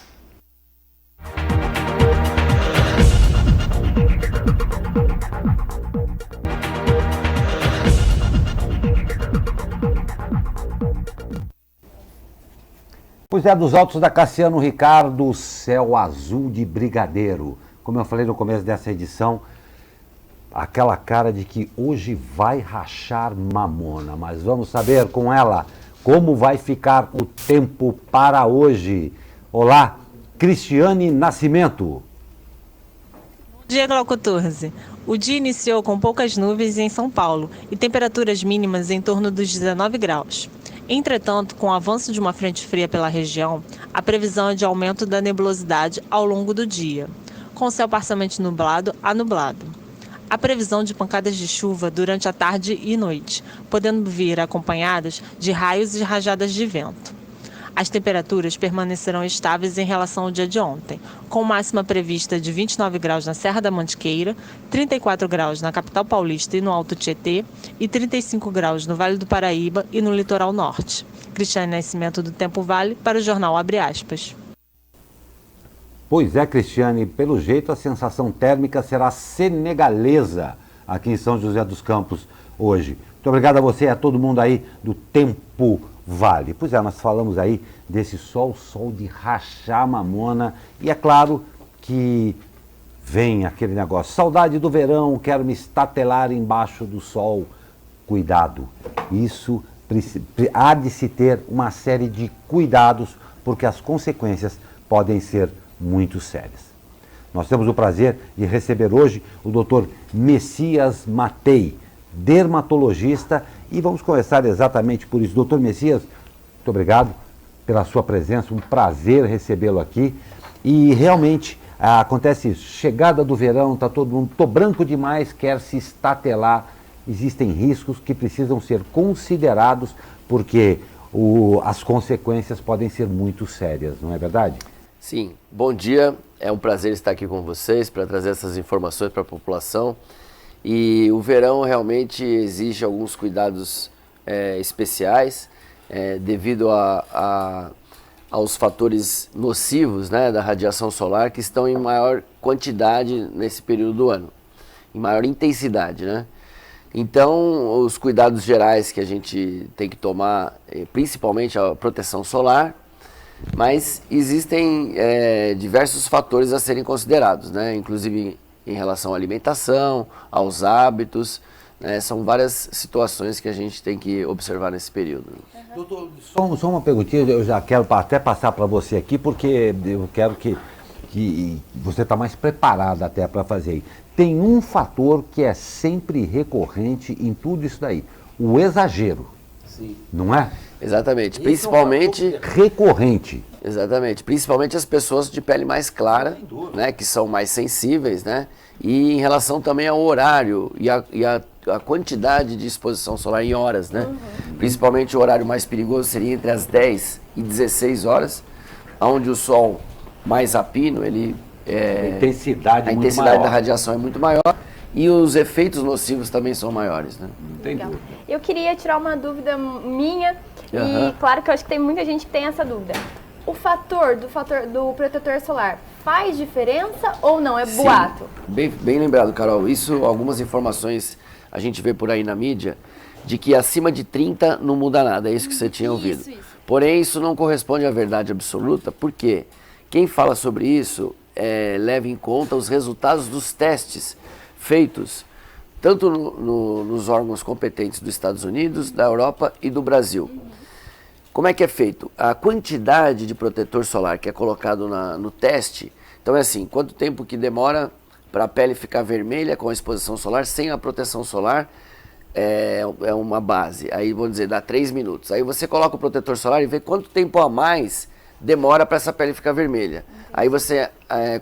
Pois é, dos altos da Cassiano Ricardo, céu azul de brigadeiro. Como eu falei no começo dessa edição, aquela cara de que hoje vai rachar mamona. Mas vamos saber com ela como vai ficar o tempo para hoje. Olá, Cristiane Nascimento. Bom dia, Glauco Torze. O dia iniciou com poucas nuvens em São Paulo e temperaturas mínimas em torno dos 19 graus. Entretanto, com o avanço de uma frente fria pela região, a previsão é de aumento da nebulosidade ao longo do dia, com céu parcialmente nublado a nublado. A previsão de pancadas de chuva durante a tarde e noite, podendo vir acompanhadas de raios e rajadas de vento. As temperaturas permanecerão estáveis em relação ao dia de ontem, com máxima prevista de 29 graus na Serra da Mantiqueira, 34 graus na capital paulista e no Alto Tietê e 35 graus no Vale do Paraíba e no litoral norte. Cristiane Nascimento do Tempo Vale para o jornal Abre Aspas. Pois é, Cristiane, pelo jeito a sensação térmica será senegalesa aqui em São José dos Campos hoje. Muito obrigado a você e a todo mundo aí do Tempo Vale. Pois é, nós falamos aí desse sol de rachar mamona e é claro que vem aquele negócio, saudade do verão, quero me estatelar embaixo do sol. Cuidado, isso há de se ter uma série de cuidados porque as consequências podem ser muito sérias. Nós temos o prazer de receber hoje o Dr. Messias Matei, dermatologista, e vamos começar exatamente por isso. Doutor Messias, muito obrigado pela sua presença, um prazer recebê-lo aqui. E realmente acontece isso, chegada do verão, está todo mundo, tô branco demais, quer se estatelar. Existem riscos que precisam ser considerados porque as consequências podem ser muito sérias, não é verdade? Sim, bom dia, é um prazer estar aqui com vocês para trazer essas informações para a população. E o verão realmente exige alguns cuidados especiais devido aos fatores nocivos, né, da radiação solar que estão em maior quantidade nesse período do ano, em maior intensidade, né? Então, os cuidados gerais que a gente tem que tomar, principalmente a proteção solar, mas existem diversos fatores a serem considerados, né? Inclusive em relação à alimentação, aos hábitos, né? São várias situações que a gente tem que observar nesse período. Doutor, só uma perguntinha, eu já quero até passar para você aqui, porque eu quero que você está mais preparado até para fazer. Tem um fator que é sempre recorrente em tudo isso daí, o exagero. Sim. Não é? Exatamente, principalmente... recorrente. Exatamente, principalmente as pessoas de pele mais clara, né, que são mais sensíveis, né, e em relação também ao horário e a quantidade de exposição solar em horas, né, principalmente o horário mais perigoso seria entre as 10 e 16 horas, onde o sol mais a pino, a intensidade da radiação é muito maior e os efeitos nocivos também são maiores, né. Legal. Eu queria tirar uma dúvida minha, e claro que eu acho que tem muita gente que tem essa dúvida. O fator do protetor solar faz diferença ou não? É boato? Sim, bem lembrado, Carol. Isso, algumas informações a gente vê por aí na mídia, de que acima de 30 não muda nada, é isso que você tinha ouvido. Isso. Porém, isso não corresponde à verdade absoluta, porque quem fala sobre isso leva em conta os resultados dos testes feitos tanto nos órgãos competentes dos Estados Unidos, da Europa e do Brasil. Como é que é feito? A quantidade de protetor solar que é colocado no teste, então é assim, quanto tempo que demora para a pele ficar vermelha com a exposição solar, sem a proteção solar, é uma base. Aí, vamos dizer, dá 3 minutos. Aí você coloca o protetor solar e vê quanto tempo a mais demora para essa pele ficar vermelha. Aí você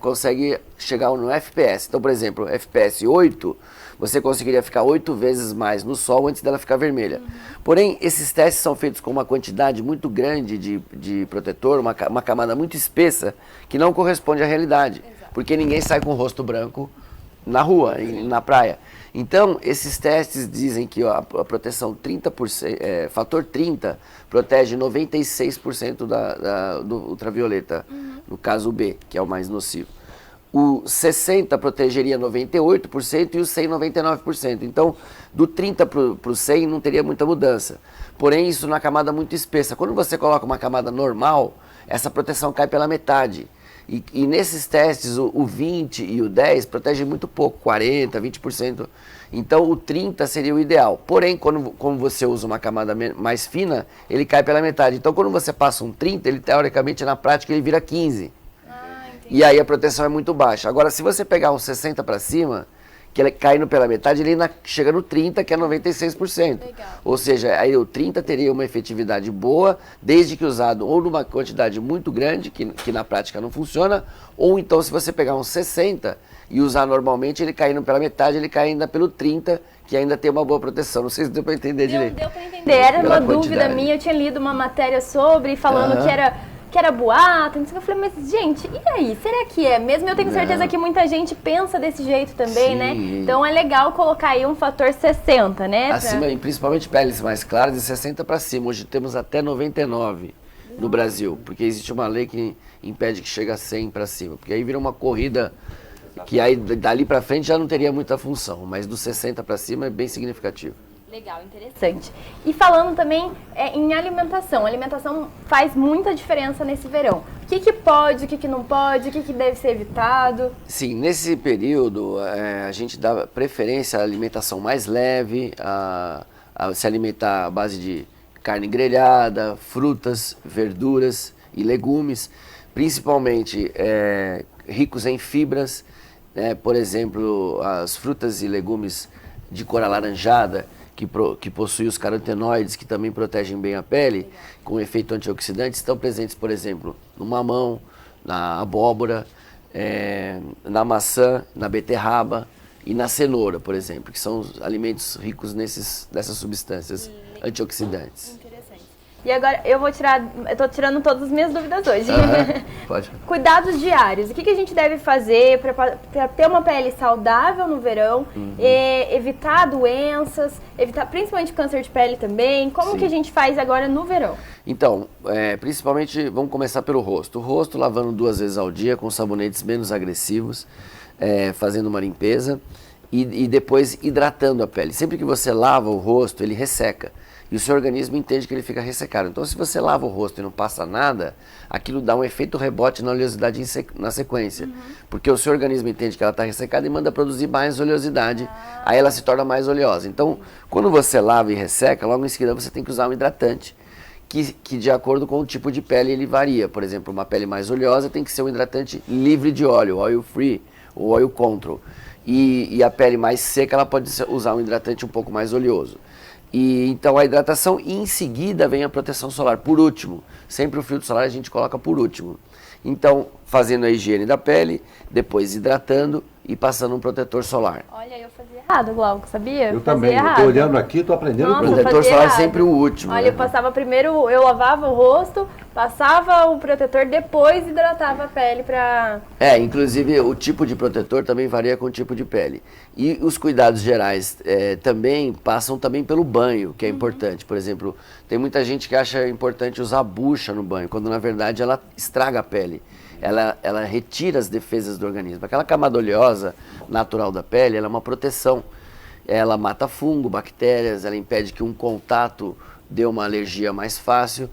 consegue chegar no FPS. Então, por exemplo, FPS 8, você conseguiria ficar 8 vezes mais no sol antes dela ficar vermelha. Porém, esses testes são feitos com uma quantidade muito grande de protetor, uma camada muito espessa, que não corresponde à realidade. Porque ninguém sai com o rosto branco na rua, na praia. Então, esses testes dizem que a proteção 30%, fator 30 protege 96% do ultravioleta, no caso B, que é o mais nocivo. O 60 protegeria 98% e o 100 99%. Então, do 30 para o 100 não teria muita mudança. Porém, isso na camada muito espessa. Quando você coloca uma camada normal, essa proteção cai pela metade. E nesses testes, o 20 e o 10 protegem muito pouco, 40%, 20%. Então, o 30 seria o ideal. Porém, como você usa uma camada mais fina, ele cai pela metade. Então, quando você passa um 30, ele teoricamente, na prática, ele vira 15%. E aí a proteção é muito baixa. Agora, se você pegar um 60 para cima, que ele caindo pela metade, ele ainda chega no 30, que é 96%. Legal. Ou seja, aí o 30 teria uma efetividade boa, desde que usado ou numa quantidade muito grande, que na prática não funciona, ou então se você pegar um 60 e usar normalmente, ele caindo pela metade, ele cai ainda pelo 30, que ainda tem uma boa proteção. Não sei se deu para entender direito. Deu para entender. Era uma dúvida minha, eu tinha lido uma matéria sobre, falando que era boato, não sei o que. Eu falei, mas gente, e aí? Será que é mesmo? Eu tenho certeza que muita gente pensa desse jeito também, sim, né? Então é legal colocar aí um fator 60, né? Acima, principalmente peles mais claras, de 60 para cima. Hoje temos até 99 no Brasil, porque existe uma lei que impede que chegue a 100 para cima. Porque aí vira uma corrida que aí dali para frente já não teria muita função, mas do 60 para cima é bem significativo. Legal, interessante. E falando também em alimentação. A alimentação faz muita diferença nesse verão. O que pode, o que não pode, o que deve ser evitado? Sim, nesse período a gente dá preferência à alimentação mais leve, a se alimentar à base de carne grelhada, frutas, verduras e legumes, principalmente ricos em fibras, né? Por exemplo, as frutas e legumes de cor alaranjada, que possui os carotenoides, que também protegem bem a pele, com efeito antioxidante, estão presentes, por exemplo, no mamão, na abóbora, na maçã, na beterraba e na cenoura, por exemplo, que são os alimentos ricos nessas substâncias antioxidantes. Interessante. E agora eu tô tirando todas as minhas dúvidas hoje. Pode. Cuidados diários. O que a gente deve fazer para ter uma pele saudável no verão, evitar doenças, evitar principalmente câncer de pele também? Como que a gente faz agora no verão? Então, principalmente, vamos começar pelo rosto. O rosto lavando 2 vezes ao dia com sabonetes menos agressivos, fazendo uma limpeza e depois hidratando a pele. Sempre que você lava o rosto, ele resseca. E o seu organismo entende que ele fica ressecado. Então, se você lava o rosto e não passa nada, aquilo dá um efeito rebote na oleosidade na sequência. Porque o seu organismo entende que ela está ressecada e manda produzir mais oleosidade, aí ela se torna mais oleosa. Então, quando você lava e resseca, logo em seguida você tem que usar um hidratante, que de acordo com o tipo de pele ele varia. Por exemplo, uma pele mais oleosa tem que ser um hidratante livre de óleo, oil free, ou oil control. E a pele mais seca, ela pode usar um hidratante um pouco mais oleoso. E então a hidratação e em seguida vem a proteção solar, por último. Sempre o filtro solar a gente coloca por último. Então, fazendo a higiene da pele, depois hidratando e passando um protetor solar. Olha, eu fazia errado, Glauco, sabia? Eu também, eu tô olhando aqui, tô aprendendo. Nossa, O protetor solar é sempre o último. Olha, né? eu passava primeiro, eu lavava o rosto, passava o protetor, depois hidratava a pele pra... Inclusive o tipo de protetor também varia com o tipo de pele. E os cuidados gerais também passam também pelo banho, que é importante. Por exemplo, tem muita gente que acha importante usar bucha no banho, quando na verdade ela estraga a pele. Ela retira as defesas do organismo. Aquela camada oleosa natural da pele, ela é uma proteção. Ela mata fungo, bactérias, ela impede que um contato dê uma alergia mais fácil.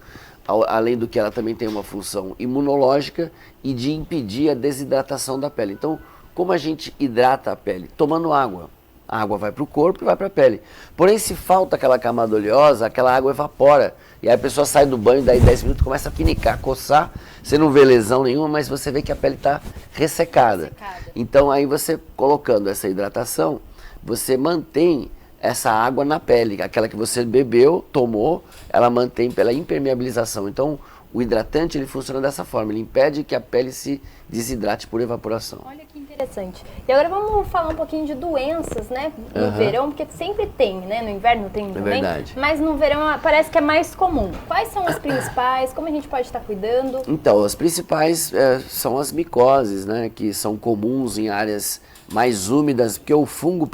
Além do que ela também tem uma função imunológica e de impedir a desidratação da pele. Então, como a gente hidrata a pele? Tomando água. A água vai para o corpo e vai para a pele. Porém, se falta aquela camada oleosa, aquela água evapora. E aí a pessoa sai do banho, daí 10 minutos, começa a pinicar, coçar. Você não vê lesão nenhuma, mas você vê que a pele está ressecada. Então, aí você colocando essa hidratação, você mantém essa água na pele. Aquela que você bebeu, tomou, ela mantém pela impermeabilização. Então, o hidratante ele funciona dessa forma, ele impede que a pele se desidrate por evaporação. Olha que interessante. E agora vamos falar um pouquinho de doenças, né? No verão, porque sempre tem, né? No inverno tem também. Verdade. Mas no verão parece que é mais comum. Quais são as principais? Como a gente pode estar cuidando? Então, as principais são as micoses, né? Que são comuns em áreas mais úmidas, porque o fungo,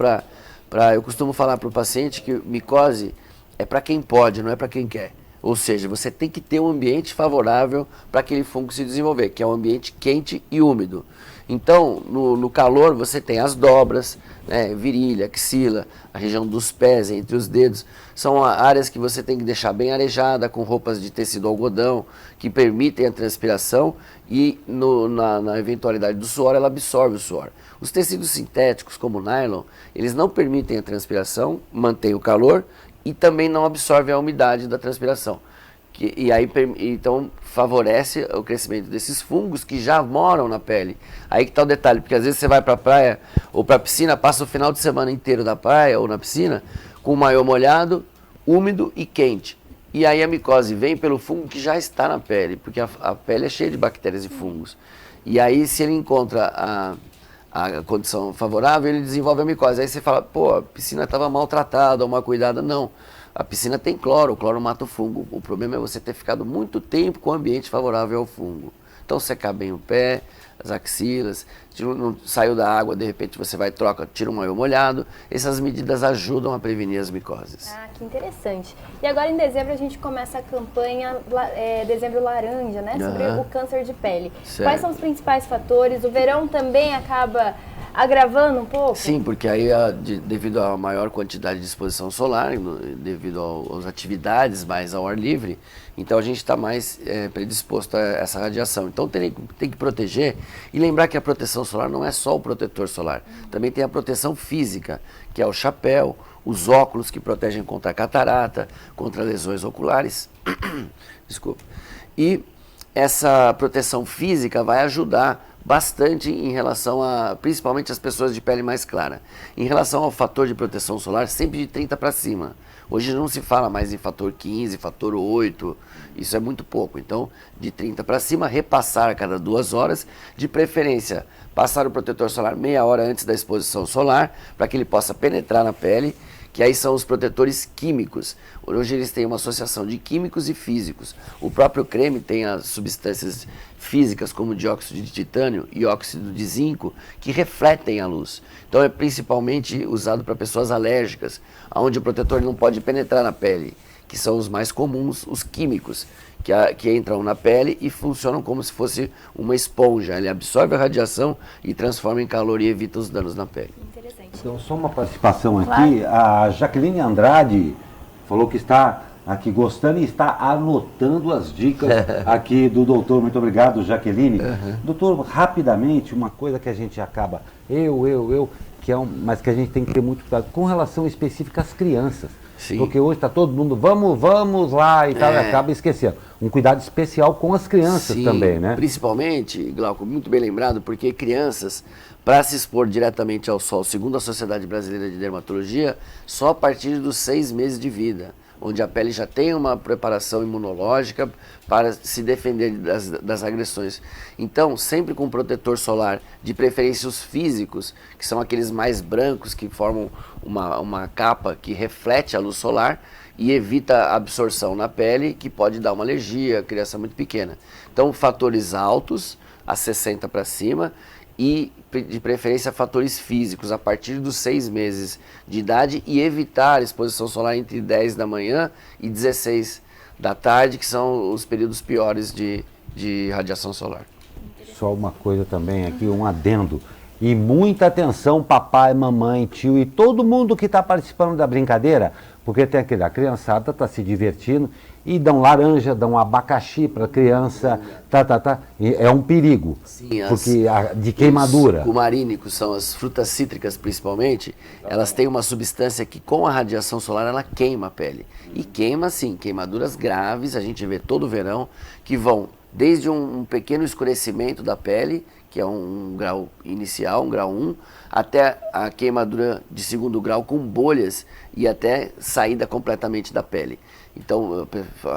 eu costumo falar para o paciente que micose é para quem pode, não é para quem quer. Ou seja, você tem que ter um ambiente favorável para aquele fungo se desenvolver, que é um ambiente quente e úmido. Então, no calor, você tem as dobras, né, virilha, axila, a região dos pés, entre os dedos. São áreas que você tem que deixar bem arejada, com roupas de tecido algodão, que permitem a transpiração e na eventualidade do suor, ela absorve o suor. Os tecidos sintéticos, como o nylon, eles não permitem a transpiração, mantêm o calor e também não absorvem a umidade da transpiração. Então favorece o crescimento desses fungos que já moram na pele. Aí que está o detalhe, porque às vezes você vai para a praia ou para a piscina, passa o final de semana inteiro da praia ou na piscina com o maiô molhado, úmido e quente. E aí a micose vem pelo fungo que já está na pele, porque a pele é cheia de bactérias e fungos. E aí se ele encontra a condição favorável, ele desenvolve a micose. Aí você fala, pô, a piscina estava maltratada ou mal cuidada. Não. A piscina tem cloro, o cloro mata o fungo. O problema é você ter ficado muito tempo com o ambiente favorável ao fungo. Então, secar bem o pé, as axilas, não saiu da água, de repente você vai, tira um maiô molhado. Essas medidas ajudam a prevenir as micoses. Ah, que interessante. E agora em dezembro a gente começa a campanha Dezembro Laranja, né? Sobre o câncer de pele. Certo. Quais são os principais fatores? O verão também acaba agravando um pouco? Sim, porque aí devido à maior quantidade de exposição solar, devido às atividades mais ao ar livre, então a gente está mais predisposto a essa radiação. Então tem que proteger e lembrar que a proteção solar não é só o protetor solar, também tem a proteção física, que é o chapéu, os óculos que protegem contra a catarata, contra lesões oculares. Desculpa. E essa proteção física vai ajudar bastante em relação principalmente as pessoas de pele mais clara. Em relação ao fator de proteção solar, sempre de 30 para cima. Hoje não se fala mais em fator 15, fator 8, isso é muito pouco. Então, de 30 para cima, repassar a cada 2 horas, de preferência, passar o protetor solar meia hora antes da exposição solar, para que ele possa penetrar na pele, que aí são os protetores químicos. Hoje eles têm uma associação de químicos e físicos. O próprio creme tem as substâncias físicas como dióxido de titânio e óxido de zinco que refletem a luz. Então é principalmente usado para pessoas alérgicas, onde o protetor não pode penetrar na pele, que são os mais comuns, os químicos, que entram na pele e funcionam como se fosse uma esponja. Ele absorve a radiação e transforma em calor e evita os danos na pele. Interessante. Então, só uma participação aqui. A Jaqueline Andrade falou que está aqui gostando e está anotando as dicas aqui do doutor. Muito obrigado, Jaqueline. Doutor, rapidamente, uma coisa que a gente acaba, mas que a gente tem que ter muito cuidado com relação específica às crianças. Sim. Porque hoje está todo mundo, vamos lá e tal, e acaba esquecendo. Um cuidado especial com as crianças também, né? Principalmente, Glauco, muito bem lembrado, porque crianças, para se expor diretamente ao sol, segundo a Sociedade Brasileira de Dermatologia, só a partir dos 6 meses de vida, onde a pele já tem uma preparação imunológica para se defender das agressões. Então, sempre com protetor solar, de preferência os físicos, que são aqueles mais brancos, que formam uma capa que reflete a luz solar e evita a absorção na pele, que pode dar uma alergia, criança muito pequena. Então, fatores altos, a 60 para cima, e de preferência fatores físicos a partir dos 6 meses de idade e evitar a exposição solar entre 10 da manhã e 16 da tarde, que são os períodos piores de radiação solar. Só uma coisa também aqui, um adendo. E muita atenção, papai, mamãe, tio e todo mundo que está participando da brincadeira, porque tem aquele, a criançada está se divertindo e dão laranja, dão abacaxi para a criança, e é um perigo, sim, porque de queimadura. Os cumarínicos são as frutas cítricas principalmente, elas têm uma substância que com a radiação solar ela queima a pele. E queima sim, queimaduras graves, a gente vê todo verão, que vão desde um pequeno escurecimento da pele, que é um grau inicial, um grau 1, até a queimadura de 2º grau com bolhas e até saída completamente da pele. Então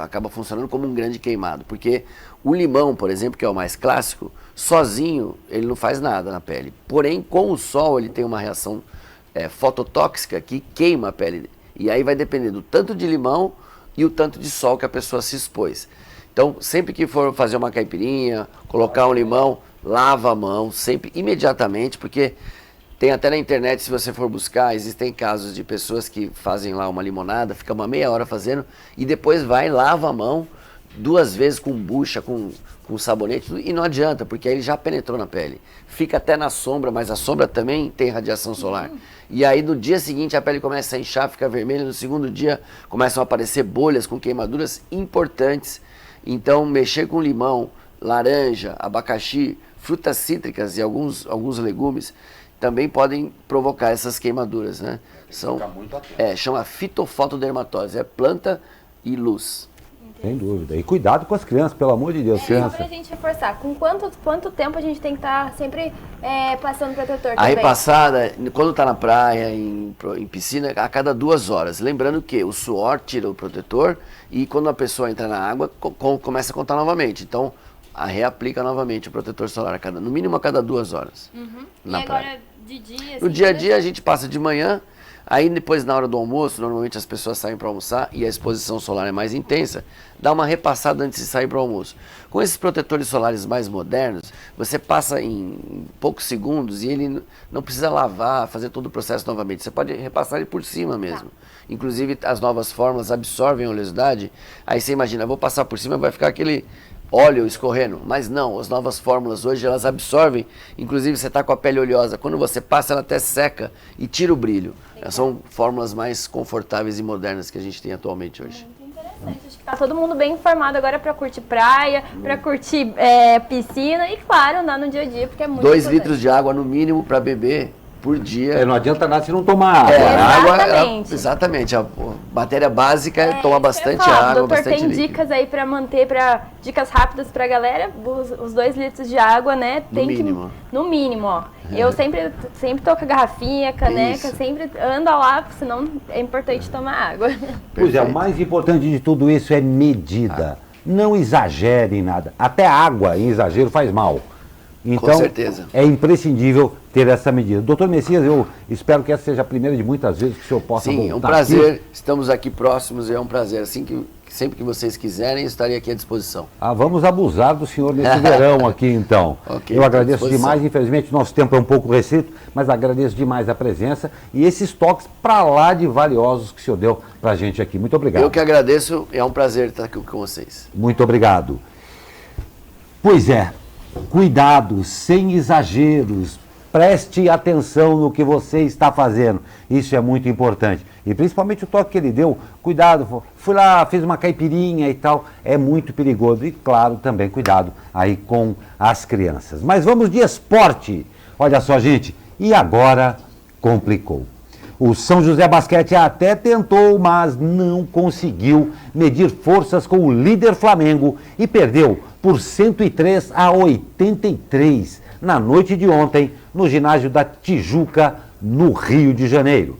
acaba funcionando como um grande queimado, porque o limão, por exemplo, que é o mais clássico, sozinho ele não faz nada na pele. Porém, com o sol ele tem uma reação fototóxica que queima a pele. E aí vai depender do tanto de limão e o tanto de sol que a pessoa se expôs. Então, sempre que for fazer uma caipirinha, colocar um limão, lava a mão, sempre, imediatamente, porque tem até na internet, se você for buscar, existem casos de pessoas que fazem lá uma limonada, fica uma meia hora fazendo, e depois vai, lava a mão 2 vezes com bucha, com sabonete, e não adianta, porque aí ele já penetrou na pele. Fica até na sombra, mas a sombra também tem radiação solar. E aí no dia seguinte a pele começa a inchar, fica vermelha, no segundo dia começam a aparecer bolhas com queimaduras importantes. Então, mexer com limão, laranja, abacaxi, frutas cítricas e alguns legumes também podem provocar essas queimaduras, né? Chama fitofotodermatose, é planta e luz. Sem dúvida. E cuidado com as crianças, pelo amor de Deus, criança. Só pra gente reforçar, com quanto tempo a gente tem que estar sempre passando protetor também? A repassada, quando está na praia, em piscina, a cada 2 horas. Lembrando que o suor tira o protetor e quando a pessoa entra na água, começa a contar novamente. Então, reaplica novamente o protetor solar, no mínimo a cada 2 horas. Na e agora, praia. de dia? No dia a dia a gente passa de manhã, aí depois na hora do almoço, normalmente as pessoas saem para almoçar e a exposição solar é mais intensa, dá uma repassada antes de sair para o almoço. Com esses protetores solares mais modernos, você passa em poucos segundos e ele não precisa lavar, fazer todo o processo novamente. Você pode repassar ele por cima mesmo. Inclusive as novas fórmulas absorvem a oleosidade, aí você imagina, vou passar por cima, vai ficar aquele óleo escorrendo, mas não, as novas fórmulas hoje elas absorvem, inclusive você está com a pele oleosa, quando você passa ela até seca e tira o brilho. São fórmulas mais confortáveis e modernas que a gente tem atualmente hoje. Muito interessante, acho que está todo mundo bem informado agora para curtir praia, para curtir piscina e claro, andar no dia a dia, porque é muito 2 litros de água no mínimo para beber por dia. Não adianta nada se não tomar água. Exatamente. A matéria básica toma bastante água, o doutor bastante tem líquido. dicas aí para manter, dicas rápidas para a galera, os 2 litros de água, né? No mínimo, ó. Eu sempre tô com a garrafinha, caneca, sempre anda lá, senão é importante tomar água. Pois é, o mais importante de tudo isso é medida. Não exagere em nada. Até água em exagero faz mal. Então, com certeza. É imprescindível ter essa medida. Doutor Messias, eu espero que essa seja a primeira de muitas vezes que o senhor possa voltar. Sim, é um prazer. Aqui. Estamos aqui próximos e é um prazer. Sempre que vocês quiserem, eu estarei aqui à disposição. Vamos abusar do senhor nesse verão aqui, então. Okay, eu agradeço demais. Infelizmente, nosso tempo é um pouco restrito, mas agradeço demais a presença e esses toques para lá de valiosos que o senhor deu para a gente aqui. Muito obrigado. Eu que agradeço. É um prazer estar aqui com vocês. Muito obrigado. Pois é. Cuidado, sem exageros, preste atenção no que você está fazendo, isso é muito importante. E principalmente o toque que ele deu, cuidado, fui lá, fiz uma caipirinha e tal, é muito perigoso. E claro, também cuidado aí com as crianças. Mas vamos de esporte. Olha só, gente, e agora complicou. O São José Basquete até tentou, mas não conseguiu medir forças com o líder Flamengo e perdeu por 103-83 na noite de ontem no ginásio da Tijuca, no Rio de Janeiro.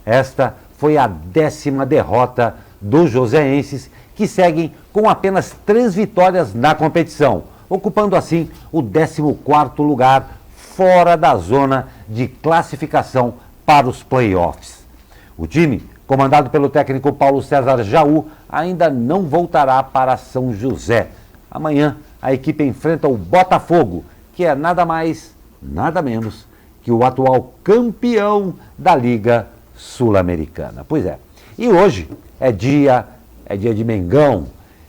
Esta foi a 10ª derrota dos joseenses, que seguem com apenas 3 vitórias na competição, ocupando assim o 14º lugar fora da zona de classificação para os playoffs. O time, comandado pelo técnico Paulo César Jaú, ainda não voltará para São José. Amanhã, a equipe enfrenta o Botafogo, que é nada mais, nada menos que o atual campeão da Liga Sul-Americana. Pois é. E hoje é dia de Mengão.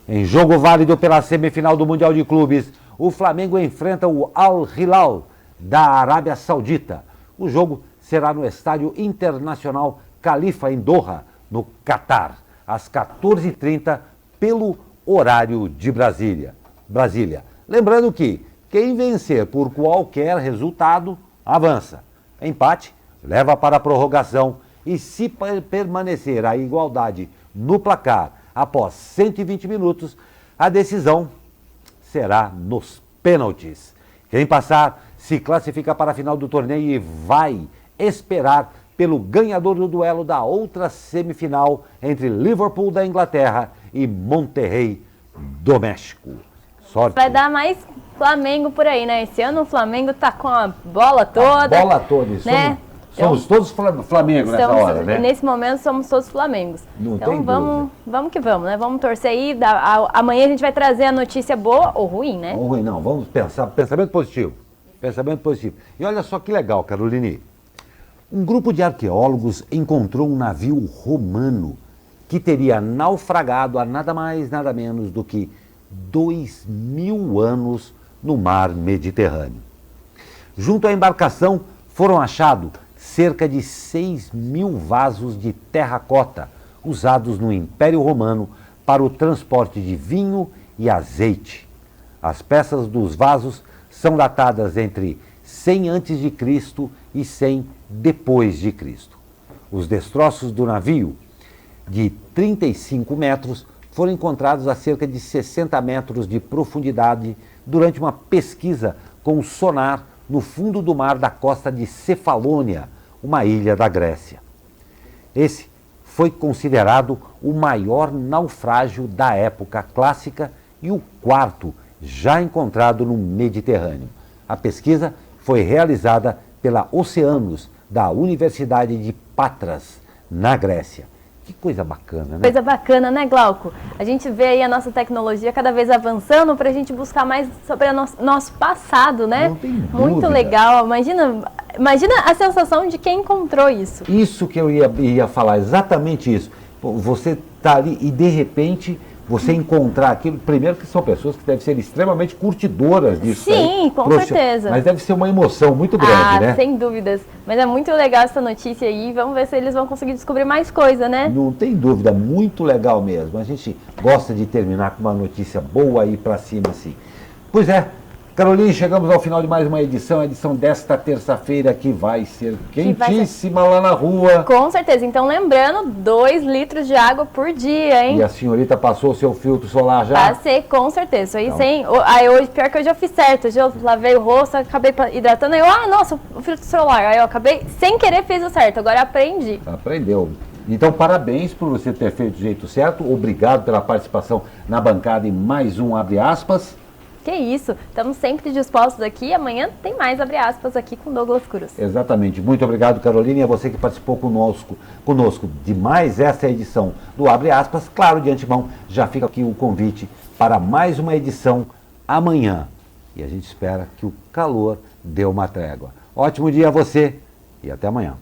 Em jogo válido pela semifinal do Mundial de Clubes, o Flamengo enfrenta o Al Hilal da Arábia Saudita. O jogo será no Estádio Internacional Khalifa, em Doha, no Catar, às 14h30, pelo horário de Brasília. Lembrando que quem vencer por qualquer resultado, avança. Empate, leva para a prorrogação e, se permanecer a igualdade no placar após 120 minutos, a decisão será nos pênaltis. Quem passar se classifica para a final do torneio e vai esperar pelo ganhador do duelo da outra semifinal entre Liverpool da Inglaterra e Monterrey do México. Sorte. Vai dar mais Flamengo por aí, né? Esse ano o Flamengo tá com a bola toda. A bola toda, isso, né? Somos todos Flamengo nessa hora, né? Nesse momento somos todos Flamengos. Não então tem vamos que vamos, né? Vamos torcer aí. Amanhã a gente vai trazer a notícia boa ou ruim, né? Ou ruim não, vamos pensar, pensamento positivo. Pensamento positivo. E olha só que legal, Caroline. Um grupo de arqueólogos encontrou um navio romano que teria naufragado há nada mais, nada menos do que 2000 anos no mar Mediterrâneo. Junto à embarcação foram achados cerca de 6.000 vasos de terracota usados no Império Romano para o transporte de vinho e azeite. As peças dos vasos são datadas entre 100 a.C. e 100 depois de Cristo. Os destroços do navio, de 35 metros, foram encontrados a cerca de 60 metros de profundidade durante uma pesquisa com sonar no fundo do mar da costa de Cefalônia, uma ilha da Grécia. Esse foi considerado o maior naufrágio da época clássica e o 4º já encontrado no Mediterrâneo. A pesquisa foi realizada pela Oceanos, da Universidade de Patras, na Grécia. Que coisa bacana, né? Coisa bacana, né, Glauco? A gente vê aí a nossa tecnologia cada vez avançando para a gente buscar mais sobre o nosso passado, né? Não tem dúvida. Muito legal. Imagina a sensação de quem encontrou isso. Isso que eu ia falar, exatamente isso. Você está ali e, de repente, você encontrar aquilo, primeiro que são pessoas que devem ser extremamente curtidoras disso. Sim, com certeza. Mas deve ser uma emoção muito grande, né? Sem dúvidas. Mas é muito legal essa notícia aí, vamos ver se eles vão conseguir descobrir mais coisa, né? Não tem dúvida, muito legal mesmo. A gente gosta de terminar com uma notícia boa aí pra cima, assim. Pois é, Caroline, chegamos ao final de mais uma edição, a edição desta terça-feira que vai ser quentíssima lá na rua. Com certeza, então lembrando, 2 litros de água por dia, hein? E a senhorita passou o seu filtro solar já? Passei, com certeza. Isso aí então. Aí hoje, pior que hoje eu fiz certo, hoje eu lavei o rosto, acabei hidratando, aí nossa, o filtro solar. Aí eu acabei, sem querer, fiz o certo, agora aprendi. Aprendeu. Então, parabéns por você ter feito do jeito certo, obrigado pela participação na bancada em mais um Abre Aspas. Que isso, estamos sempre dispostos aqui. Amanhã tem mais Abre Aspas aqui com Douglas Cruz. Exatamente. Muito obrigado, Carolina, e a você que participou conosco de mais essa edição do Abre Aspas. Claro, de antemão, já fica aqui o convite para mais uma edição amanhã. E a gente espera que o calor dê uma trégua. Ótimo dia a você e até amanhã.